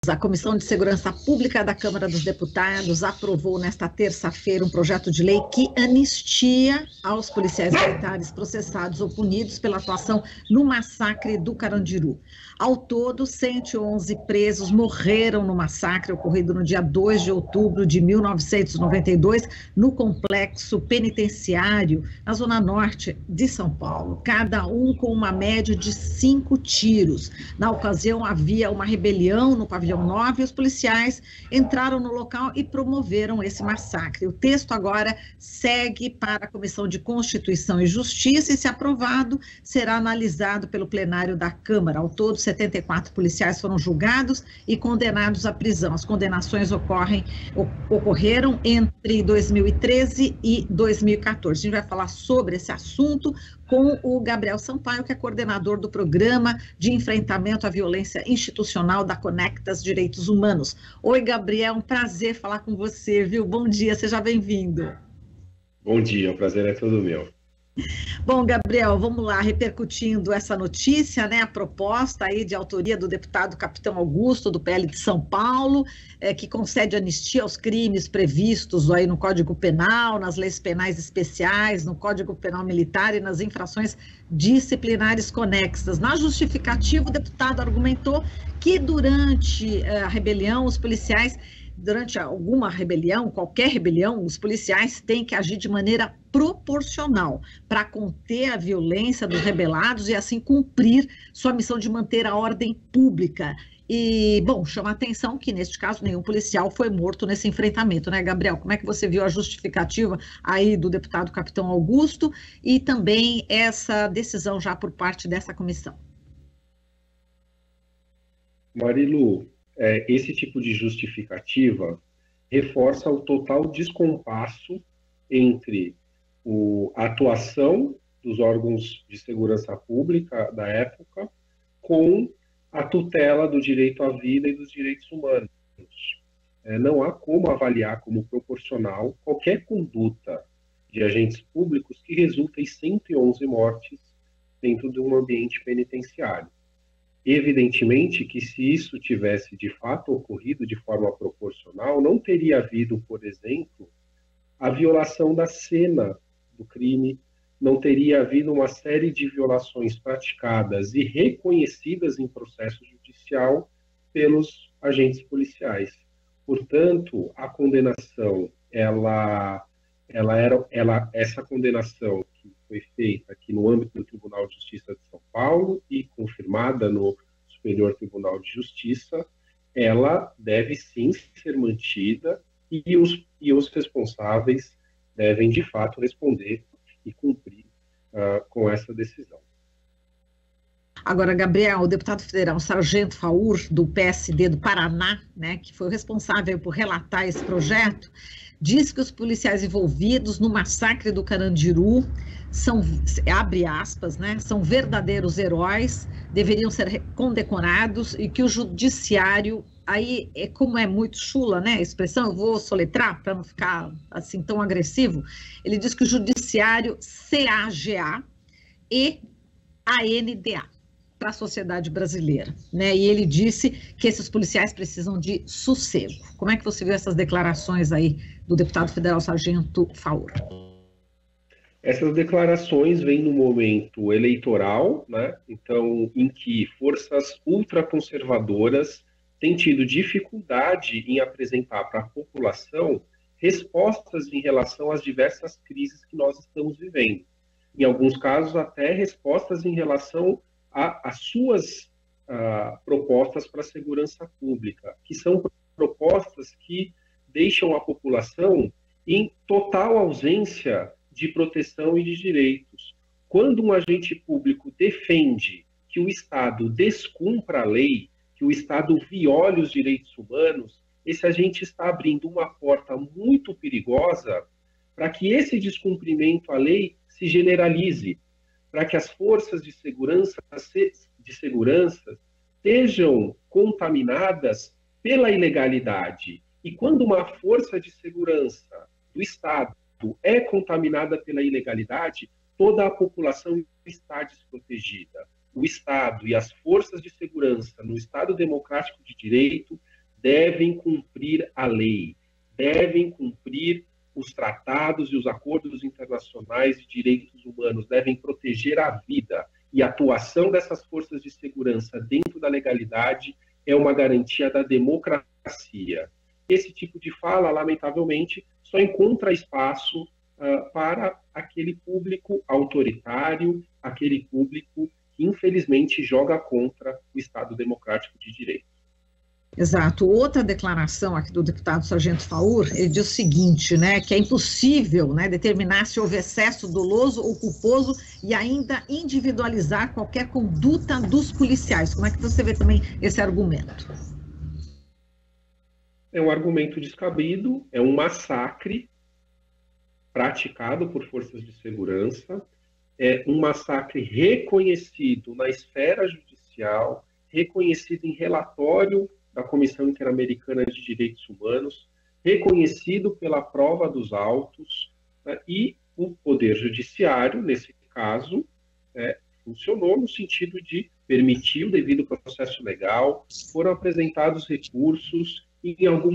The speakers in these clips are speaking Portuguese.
A Comissão de Segurança Pública da Câmara dos Deputados aprovou nesta terça-feira um projeto de lei que anistia aos policiais militares processados ou punidos pela atuação no massacre do Carandiru. Ao todo, 111 presos morreram no massacre ocorrido no dia 2 de outubro de 1992, no complexo penitenciário, na zona norte de São Paulo, cada um com uma média de 5 tiros. Na ocasião, havia uma rebelião no pavilhão 9, os policiais entraram no local e promoveram esse massacre. O texto agora segue para a Comissão de Constituição e Justiça e, se aprovado, será analisado pelo plenário da Câmara. Ao todo, 74 policiais foram julgados e condenados à prisão. As condenações ocorreram entre 2013 e 2014. A gente vai falar sobre esse assunto com o Gabriel Sampaio, que é coordenador do Programa de Enfrentamento à Violência Institucional da Conectas Direitos Humanos. Oi, Gabriel, um prazer falar com você, viu? Bom dia, seja bem-vindo. Bom dia, o prazer é todo meu. Bom, Gabriel, vamos lá, repercutindo essa notícia, né, a proposta aí de autoria do deputado Capitão Augusto, do PL de São Paulo, que concede anistia aos crimes previstos aí no Código Penal, nas leis penais especiais, no Código Penal Militar e nas infrações disciplinares conexas. Na justificativa, o deputado argumentou que durante a rebelião, os policiais... Durante alguma rebelião, qualquer rebelião, os policiais têm que agir de maneira proporcional para conter a violência dos rebelados e assim cumprir sua missão de manter a ordem pública. E, bom, chama a atenção que, neste caso, nenhum policial foi morto nesse enfrentamento, né, Gabriel? Como é que você viu a justificativa aí do deputado Capitão Augusto e também essa decisão já por parte dessa comissão? Marilu, esse tipo de justificativa reforça o total descompasso entre a atuação dos órgãos de segurança pública da época com a tutela do direito à vida e dos direitos humanos. Não há como avaliar como proporcional qualquer conduta de agentes públicos que resulta em 111 mortes dentro de um ambiente penitenciário. Evidentemente que se isso tivesse de fato ocorrido de forma proporcional, não teria havido, por exemplo, a violação da cena do crime, não teria havido uma série de violações praticadas e reconhecidas em processo judicial pelos agentes policiais. Portanto, a condenação, essa condenação que foi feita aqui no âmbito do Tribunal de Justiça de São Paulo e confirmada no Superior Tribunal de Justiça, ela deve sim ser mantida e os responsáveis devem, de fato, responder e cumprir com essa decisão. Agora, Gabriel, o deputado federal Sargento Faur, do PSD do Paraná, né, que foi o responsável por relatar esse projeto, diz que os policiais envolvidos no massacre do Carandiru são, abre aspas, né, são verdadeiros heróis, deveriam ser condecorados e que o judiciário, aí, como é muito chula, né, a expressão, eu vou soletrar para não ficar assim tão agressivo, ele diz que o judiciário CAGA e ANDA para a sociedade brasileira, né? E ele disse que esses policiais precisam de sossego. Como é que você viu essas declarações aí do deputado federal Sargento Faur? Essas declarações vêm no momento eleitoral, né? Então, em que forças ultraconservadoras têm tido dificuldade em apresentar para a população respostas em relação às diversas crises que nós estamos vivendo. Em alguns casos, até respostas em relação às suas propostas para a segurança pública, que são propostas que deixam a população em total ausência de proteção e de direitos. Quando um agente público defende que o Estado descumpra a lei, que o Estado viole os direitos humanos, esse agente está abrindo uma porta muito perigosa para que esse descumprimento à lei se generalize, para que as forças de segurança sejam contaminadas pela ilegalidade. E quando uma força de segurança do Estado é contaminada pela ilegalidade, toda a população está desprotegida. O Estado e as forças de segurança no Estado democrático de direito devem cumprir a lei, devem cumprir os tratados e os acordos internacionais de direitos humanos, devem proteger a vida. E a atuação dessas forças de segurança dentro da legalidade é uma garantia da democracia. Esse tipo de fala, lamentavelmente, só encontra espaço para aquele público autoritário, aquele público que, infelizmente, joga contra o Estado democrático de direito. Exato. Outra declaração aqui do deputado Sargento Faur, ele diz o seguinte, né, que é impossível, né, determinar se houve excesso doloso ou culposo e ainda individualizar qualquer conduta dos policiais. Como é que você vê também esse argumento? É um argumento descabido, é um massacre praticado por forças de segurança, é um massacre reconhecido na esfera judicial, reconhecido em relatório da Comissão Interamericana de Direitos Humanos, reconhecido pela prova dos autos, né, e o Poder Judiciário, nesse caso, funcionou no sentido de permitir o devido processo legal, foram apresentados recursos, e em algum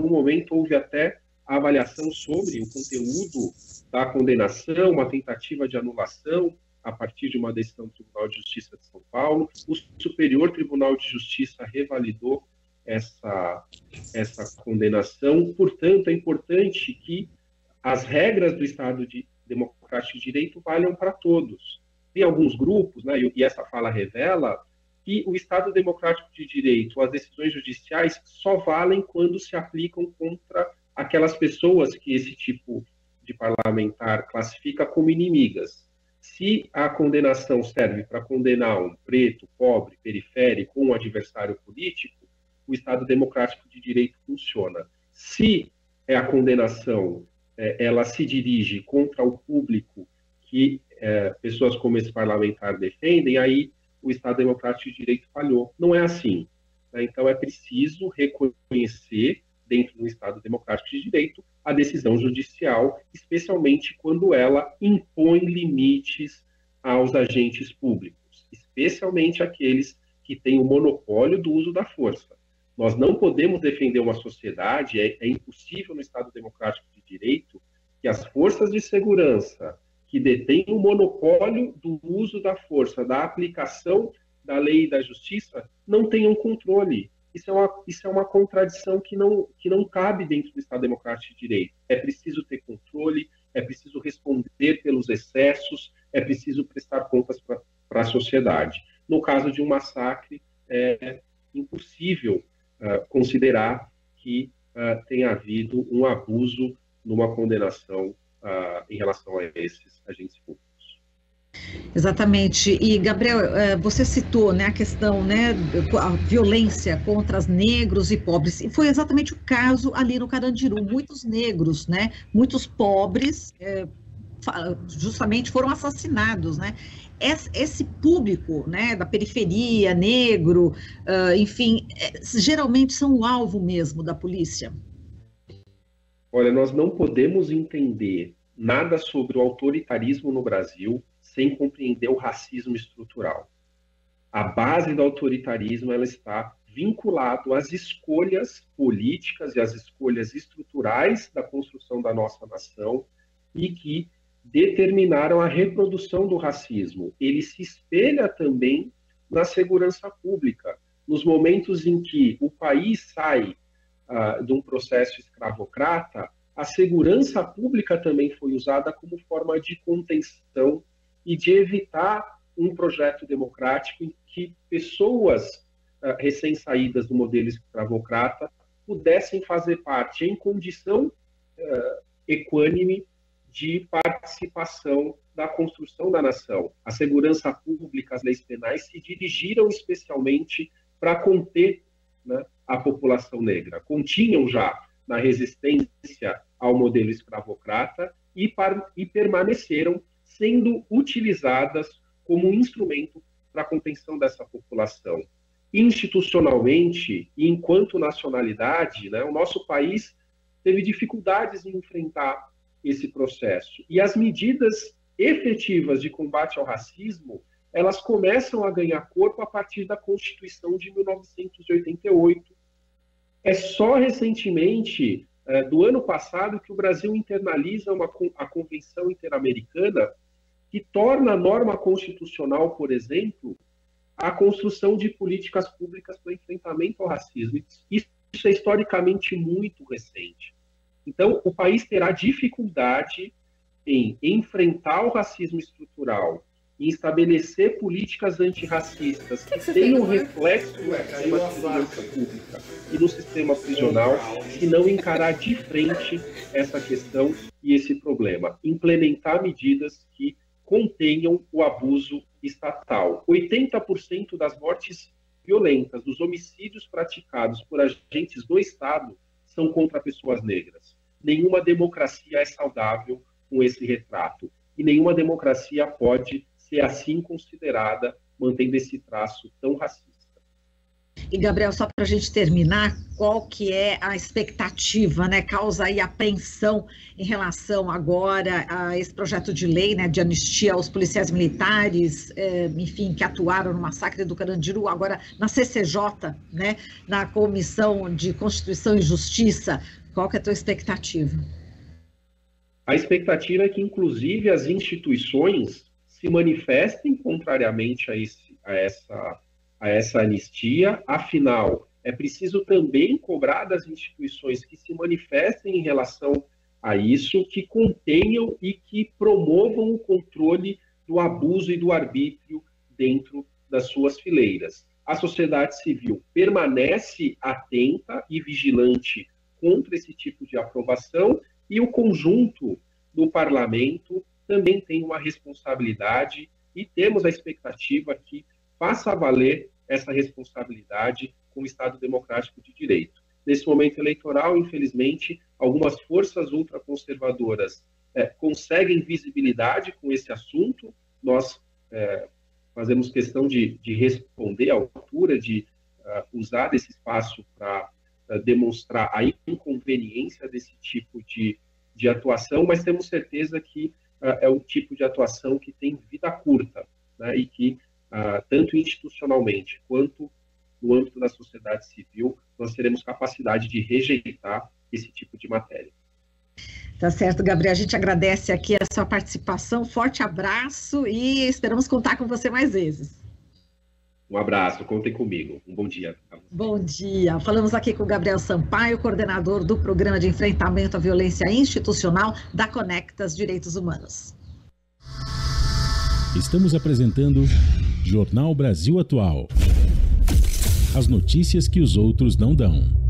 momento houve até a avaliação sobre o conteúdo da condenação, uma tentativa de anulação, a partir de uma decisão do Tribunal de Justiça de São Paulo. O Superior Tribunal de Justiça revalidou essa condenação. Portanto, é importante que as regras do Estado democrático de direito valham para todos. Tem alguns grupos, né, e essa fala revela, que o Estado democrático de direito, as decisões judiciais, só valem quando se aplicam contra aquelas pessoas que esse tipo de parlamentar classifica como inimigas. Se a condenação serve para condenar um preto, pobre, periférico, um adversário político, o Estado democrático de direito funciona. Se a condenação ela se dirige contra o público que pessoas como esse parlamentar defendem, aí o Estado democrático de direito falhou. Não é assim. Né? Então é preciso reconhecer, dentro do Estado democrático de direito, a decisão judicial, especialmente quando ela impõe limites aos agentes públicos, especialmente aqueles que têm o monopólio do uso da força. Nós não podemos defender uma sociedade, é impossível no Estado democrático de direito que as forças de segurança que detêm o monopólio do uso da força, da aplicação da lei e da justiça, não tenham controle. Isso é uma contradição que não cabe dentro do Estado democrático de direito. É preciso ter controle, é preciso responder pelos excessos, é preciso prestar contas para a sociedade. No caso de um massacre, é impossível considerar que tenha havido um abuso numa condenação em relação a esses agentes públicos. Exatamente. E, Gabriel, você citou, né, a questão, né, a violência contra os negros e pobres. E foi exatamente o caso ali no Carandiru. Muitos negros, né, muitos pobres, justamente foram assassinados, né? Esse público, né, da periferia, negro, enfim, geralmente são o alvo mesmo da polícia. Olha, nós não podemos entender nada sobre o autoritarismo no Brasil sem compreender o racismo estrutural. A base do autoritarismo ela está vinculada às escolhas políticas e às escolhas estruturais da construção da nossa nação e que determinaram a reprodução do racismo. Ele se espelha também na segurança pública. Nos momentos em que o país sai de um processo escravocrata, a segurança pública também foi usada como forma de contenção e de evitar um projeto democrático em que pessoas recém-saídas do modelo escravocrata pudessem fazer parte em condição equânime de participação da construção da nação. A segurança pública, as leis penais se dirigiram especialmente para conter, né, a população negra. Continham já na resistência ao modelo escravocrata e permaneceram sendo utilizadas como instrumento para a contenção dessa população. Institucionalmente, e enquanto nacionalidade, né, o nosso país teve dificuldades em enfrentar esse processo. E as medidas efetivas de combate ao racismo, elas começam a ganhar corpo a partir da Constituição de 1988, É só recentemente, do ano passado, que o Brasil internaliza a Convenção Interamericana, que torna a norma constitucional, por exemplo, a construção de políticas públicas para o enfrentamento ao racismo. Isso é historicamente muito recente. Então, o país terá dificuldade em enfrentar o racismo estrutural, em estabelecer políticas antirracistas que tenham reflexo no sistema de segurança pública e no sistema prisional, se não encarar de frente essa questão e esse problema. Implementar medidas que contenham o abuso estatal. 80% das mortes violentas, dos homicídios praticados por agentes do Estado, são contra pessoas negras. Nenhuma democracia é saudável com esse retrato. E nenhuma democracia pode ser assim considerada, mantendo esse traço tão racista. E, Gabriel, só para a gente terminar, qual que é a expectativa, né? Causa aí apreensão em relação agora a esse projeto de lei, né, de anistia aos policiais militares, enfim, que atuaram no massacre do Carandiru, agora na CCJ, né, na Comissão de Constituição e Justiça. Qual que é a tua expectativa? A expectativa é que, inclusive, as instituições se manifestem contrariamente a essa anistia. Afinal, é preciso também cobrar das instituições que se manifestem em relação a isso, que contenham e que promovam o controle do abuso e do arbítrio dentro das suas fileiras. A sociedade civil permanece atenta e vigilante contra esse tipo de aprovação, e o conjunto do parlamento também tem uma responsabilidade, e temos a expectativa que faça valer essa responsabilidade com o Estado Democrático de Direito. Nesse momento eleitoral, infelizmente, algumas forças ultraconservadoras conseguem visibilidade com esse assunto. Nós fazemos questão de responder à altura, de usar desse espaço para demonstrar a inconveniência desse tipo de atuação, mas temos certeza que é um tipo de atuação que tem vida curta, né, e que, tanto institucionalmente quanto no âmbito da sociedade civil, nós teremos capacidade de rejeitar esse tipo de matéria. Tá certo, Gabriel. A gente agradece aqui a sua participação. Forte abraço e esperamos contar com você mais vezes. Um abraço, contem comigo. Um bom dia. Bom dia. Falamos aqui com o Gabriel Sampaio, coordenador do Programa de Enfrentamento à Violência Institucional da Conectas Direitos Humanos. Estamos apresentando Jornal Brasil Atual. As notícias que os outros não dão.